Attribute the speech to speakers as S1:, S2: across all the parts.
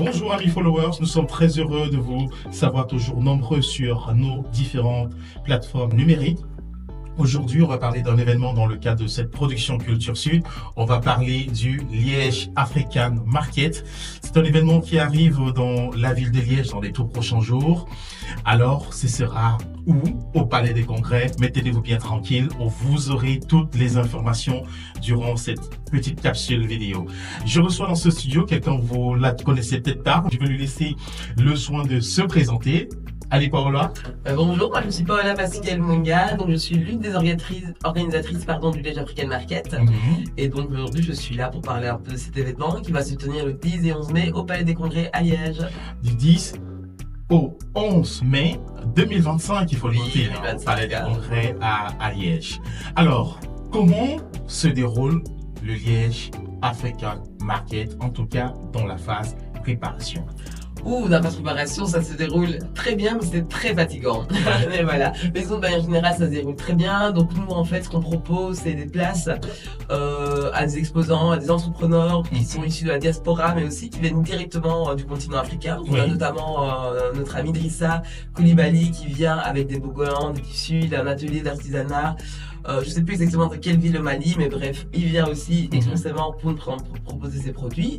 S1: Bonjour amis followers, nous sommes très heureux de vous savoir toujours nombreux sur nos différentes plateformes numériques. Aujourd'hui, on va parler d'un événement dans le cadre de cette production Culture Sud. On va parler du Liège African Market. C'est un événement qui arrive dans la ville de Liège dans les tout prochains jours. Alors, ce sera où? Au Palais des Congrès. Mettez-vous bien tranquille. Vous aurez toutes les informations durant cette petite capsule vidéo. Je reçois dans ce studio quelqu'un, vous la connaissez peut-être pas. Je vais lui laisser le soin de se présenter. Allez, Paola.
S2: Bonjour, moi je suis Paola Pascal Munga, donc je suis l'une des organisatrices du Liège African Market. Et donc aujourd'hui je suis là pour parler un peu de cet événement qui va se tenir le 10 et 11 mai au Palais des Congrès à Liège.
S1: Du 10 au 11 mai 2025, il faut le noter, au Palais des Congrès à Liège. Alors, comment se déroule le Liège African Market, en tout cas dans la phase préparation?
S2: Dans la préparation, ça se déroule très bien, mais c'est très fatigant. Mais voilà. Mais sinon, de manière générale, ça se déroule très bien. Donc nous, en fait, ce qu'on propose, c'est des places à des exposants, à des entrepreneurs qui sont issus de la diaspora, mais aussi qui viennent directement du continent africain. On a notamment notre ami Drissa Koulibaly qui vient avec des bogolans, des tissus, d'un atelier d'artisanat. Je sais plus exactement de quelle ville au Mali, mais bref, il vient aussi expressément pour proposer ses produits.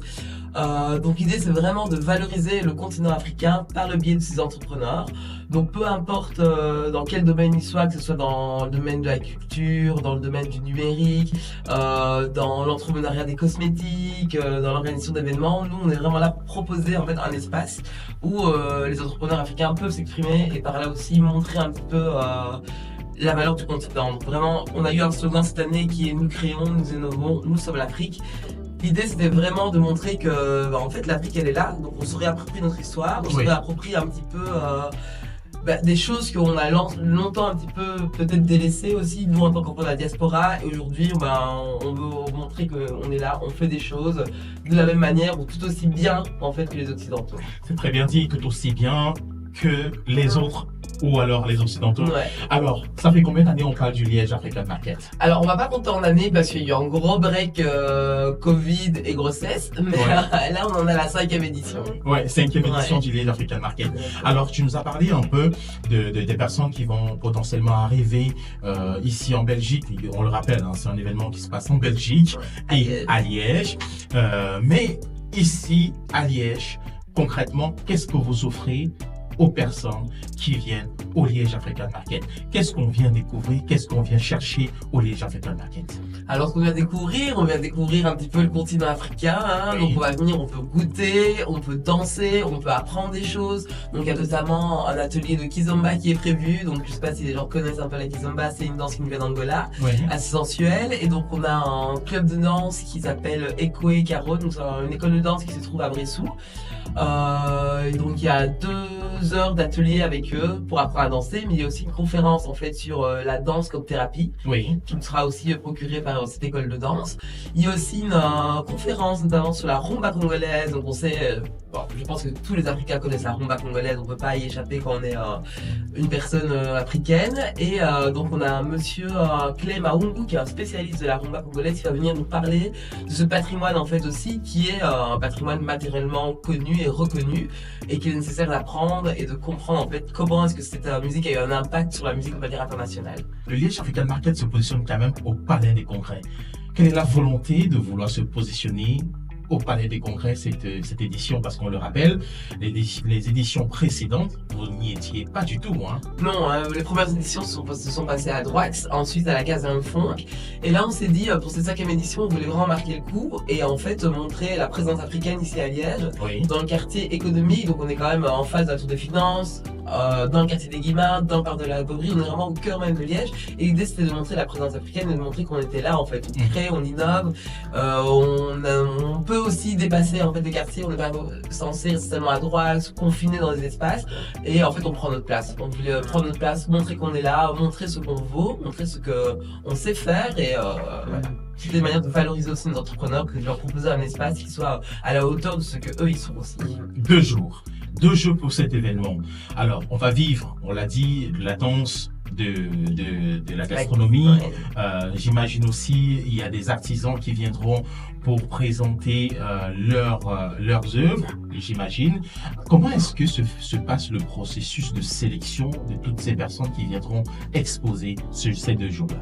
S2: Donc l'idée, c'est vraiment de valoriser le continent africain par le biais de ces entrepreneurs. Donc peu importe dans quel domaine ils soient, que ce soit dans le domaine de la culture, dans le domaine du numérique, dans l'entrepreneuriat des cosmétiques, dans l'organisation d'événements, nous on est vraiment là pour proposer en fait un espace où les entrepreneurs africains peuvent s'exprimer et par là aussi montrer un petit peu la valeur du continent. Donc vraiment, on a eu un slogan cette année qui est « Nous créons, nous innovons, nous sommes l'Afrique ». L'idée, c'était vraiment de montrer que, en fait, l'Afrique, elle est là. Donc, on se réapproprie notre histoire, on se réapproprie un petit peu des choses qu'on a longtemps un petit peu peut-être délaissées aussi, nous en tant qu'enfants de la diaspora. Et aujourd'hui, on veut montrer qu'on est là, on fait des choses de la même manière ou tout aussi bien, en fait, que les Occidentaux.
S1: C'est très bien dit, tout aussi bien que les autres ou alors les Occidentaux. Alors, ça fait combien d'années on parle du Liège African Market?
S2: Alors, on va pas compter en années parce qu'il y a eu un gros break Covid et grossesse, mais là, on en a la 5e édition.
S1: Ouais, 5e édition du Liège African Market. Alors, tu nous as parlé un peu des personnes qui vont potentiellement arriver ici en Belgique. On le rappelle, c'est un événement qui se passe en Belgique et à Liège. Mais ici, à Liège, concrètement, qu'est-ce que vous offrez aux personnes qui viennent au Liège African Market? Qu'est-ce qu'on vient découvrir? Qu'est-ce qu'on vient chercher au Liège African Market?
S2: Alors, ce qu'on vient découvrir, on vient découvrir un petit peu le continent africain. Donc, on va venir, on peut goûter, on peut danser, on peut apprendre des choses. Donc, il y a notamment un atelier de Kizomba qui est prévu. Donc, je sais pas si les gens connaissent un peu la Kizomba, c'est une danse qui nous vient d'Angola, assez sensuelle. Et donc, on a un club de danse qui s'appelle Echo et Caro. Donc, c'est une école de danse qui se trouve à Bressou. Donc il y a 2 heures d'atelier avec eux pour apprendre à danser, mais il y a aussi une conférence en fait sur la danse comme thérapie qui nous sera aussi procurée par cette école de danse. Il y a aussi une conférence notamment sur la rumba congolaise. Donc on sait, je pense que tous les Africains connaissent la rumba congolaise, on peut pas y échapper quand on est une personne africaine. Et donc on a un monsieur Clé Maungu qui est un spécialiste de la rumba congolaise qui va venir nous parler de ce patrimoine en fait aussi qui est un patrimoine matériellement connu et reconnu et qu'il est nécessaire d'apprendre et de comprendre en fait comment est-ce que cette musique a eu un impact sur la musique de manière internationale.
S1: Le Liège African Market se positionne quand même au Palais des Congrès. Quelle est la volonté de vouloir se positionner au Palais des Congrès cette édition? Parce qu'on le rappelle, les éditions précédentes, vous n'y étiez pas du tout.
S2: Non, les premières éditions se sont passées à droite, ensuite à la case d'un fond. Et là, on s'est dit, pour cette 5e édition, on voulait vraiment marquer le coup et en fait montrer la présence africaine ici à Liège, dans le quartier économique. Donc on est quand même en face de la Tour des Finances, dans le quartier des Guimards, dans le parc de la Gauberie. On est vraiment au cœur même de Liège. Et l'idée, c'était de montrer la présence africaine et de montrer qu'on était là en fait. On crée, on innove, on peut aussi dépasser en fait des quartiers, on n'est pas censé rester seulement à droite, se confiner dans des espaces et en fait on prend notre place. On voulait prendre notre place, montrer qu'on est là, montrer ce qu'on vaut, montrer ce qu'on sait faire et c'est des manières de valoriser aussi nos entrepreneurs, que de leur proposer un espace qui soit à la hauteur de ce que eux ils sont aussi.
S1: 2 jours pour cet événement. Alors on va vivre, on l'a dit, la danse de la gastronomie.
S2: Ouais.
S1: J'imagine aussi il y a des artisans qui viendront pour présenter leurs œuvres, j'imagine. Comment est-ce que se passe le processus de sélection de toutes ces personnes qui viendront exposer ces 2 jours-là?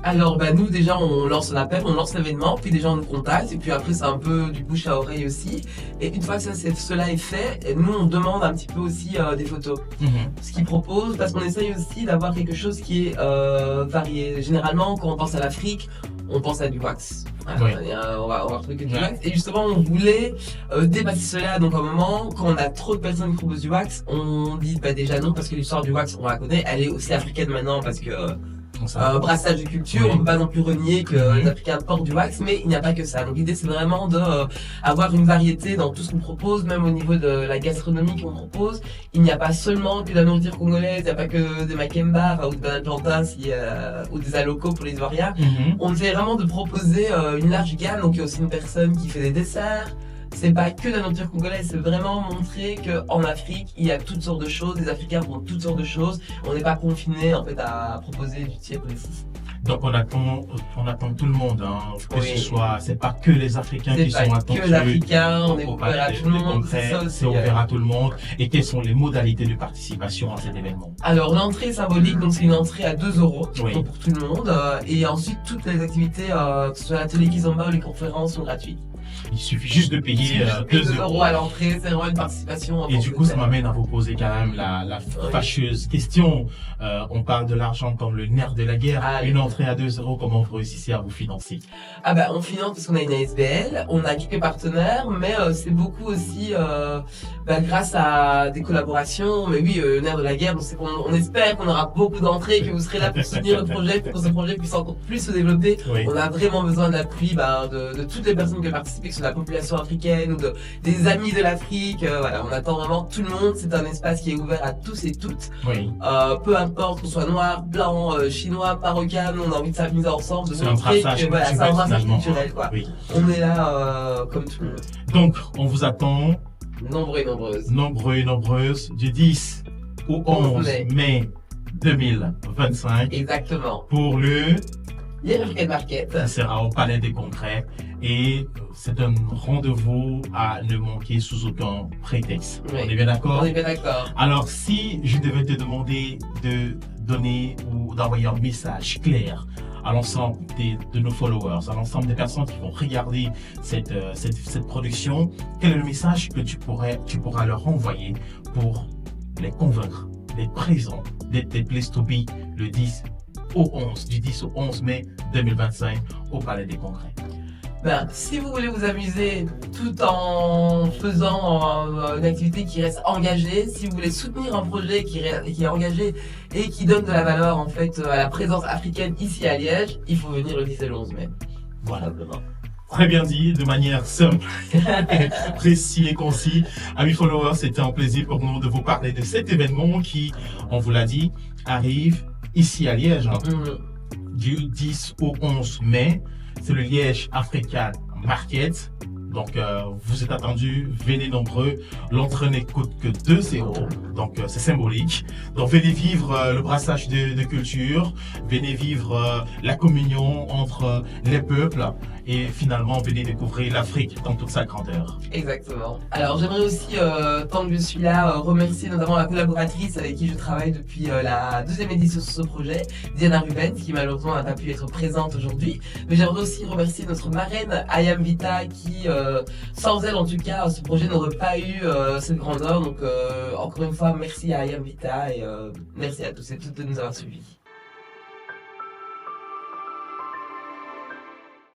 S2: Alors, nous, déjà, on lance un appel, on lance l'événement, puis déjà, on nous contacte, et puis après, c'est un peu du bouche à oreille aussi. Et une fois que cela est fait, nous, on demande un petit peu aussi des photos. Ce qu'ils proposent, parce qu'on essaye aussi d'avoir quelque chose qui est varié. Généralement, quand on pense à l'Afrique, on pense à du wax.
S1: Oui.
S2: On va retrouver que du wax. Et justement, on voulait dépasser cela. Donc, à un moment, quand on a trop de personnes qui proposent du wax, on dit déjà non, parce que l'histoire du wax, on la connaît, elle est aussi africaine maintenant, parce que brassage de culture, oui. On ne peut pas non plus renier que les Africains portent du wax, mais il n'y a pas que ça. Donc l'idée c'est vraiment de avoir une variété dans tout ce qu'on propose, même au niveau de la gastronomie qu'on propose. Il n'y a pas seulement que de la nourriture congolaise, il n'y a pas que des makemba ou des bananes plantain ou des alocos pour les Ivoiriens. On essaie vraiment de proposer une large gamme. Donc il y a aussi une personne qui fait des desserts. C'est pas que la nourriture congolaise, c'est vraiment montrer qu'en Afrique, il y a toutes sortes de choses, les Africains font toutes sortes de choses. On n'est pas confiné en fait à proposer du tiers précis.
S1: Donc on attend tout le monde, que ce soit, c'est pas que les Africains qui sont attendus.
S2: C'est pas que les Africains, on est ouvert à tout le monde.
S1: C'est ouvert à tout le monde. Et quelles sont les modalités de participation à cet événement?
S2: Alors l'entrée symbolique, donc c'est une entrée à 2 euros
S1: oui.
S2: Donc, pour tout le monde. Et ensuite toutes les activités, que ce soit l'atelier Kizomba ou les conférences, sont gratuites.
S1: Il suffit juste de payer 2 euros
S2: à l'entrée, c'est vraiment une participation.
S1: Et du coup, ça m'amène à vous poser quand même la fâcheuse question. On parle de l'argent comme le nerf de la guerre. Une entrée à 2 euros, comment vous réussissez à vous financer?
S2: On finance parce qu'on a une ASBL, on a quelques partenaires, mais c'est beaucoup aussi grâce à des collaborations. Mais oui, le nerf de la guerre, on espère qu'on aura beaucoup d'entrées, que vous serez là pour soutenir le projet, pour que ce projet puisse encore plus se développer.
S1: Oui.
S2: On a vraiment besoin de l'appui de toutes les personnes qui participent, que ce soit la population africaine ou des amis de l'Afrique. On attend vraiment tout le monde. C'est un espace qui est ouvert à tous et toutes.
S1: Oui.
S2: Peu importe qu'on soit noir, blanc, chinois, marocain, on a envie de s'amuser ensemble.
S1: C'est un brassage
S2: culturel, quoi.
S1: Oui.
S2: On est là comme tout le monde.
S1: Donc, on vous attend.
S2: Nombreux et nombreuses.
S1: Nombreux et nombreuses. Du 10 au 11 mai 2025.
S2: Exactement.
S1: Pour le
S2: African Market.
S1: Ça sera au Palais des Congrès et c'est un rendez-vous à ne manquer sous aucun prétexte.
S2: Oui.
S1: On est bien d'accord?
S2: On est bien d'accord.
S1: Alors, si je devais te demander de donner ou d'envoyer un message clair à l'ensemble de nos followers, à l'ensemble des personnes qui vont regarder cette production, quel est le message que tu pourras leur envoyer pour les convaincre d'être présents, d'être des place to be du 10 au 11 mai 2025 au Palais des Congrès?
S2: Si vous voulez vous amuser tout en faisant une activité qui reste engagée, si vous voulez soutenir un projet qui est engagé et qui donne de la valeur en fait à la présence africaine ici à Liège, il faut venir le 10 et le 11 mai.
S1: Voilà. Très bien dit, de manière simple, précis et concis. Amis followers, c'était un plaisir pour nous de vous parler de cet événement qui, on vous l'a dit, arrive ici à Liège, du 10 au 11 mai. C'est le Liège African Market. Donc, vous êtes attendus, venez nombreux. L'entrée ne coûte que 2 €. Donc, c'est symbolique. Donc, venez vivre le brassage de culture. Venez vivre la communion entre les peuples. Et finalement, venez découvrir l'Afrique dans toute sa grandeur.
S2: Exactement. Alors, j'aimerais aussi, tant que je suis là, remercier notamment la collaboratrice avec qui je travaille depuis la 2e édition sur ce projet, Diana Rubens, qui malheureusement n'a pas pu être présente aujourd'hui. Mais j'aimerais aussi remercier notre marraine, Ayam Vita, qui, sans elle en tout cas, ce projet n'aurait pas eu cette grandeur. Donc, encore une fois, merci à Ayam Vita et merci à tous et toutes de nous avoir suivis.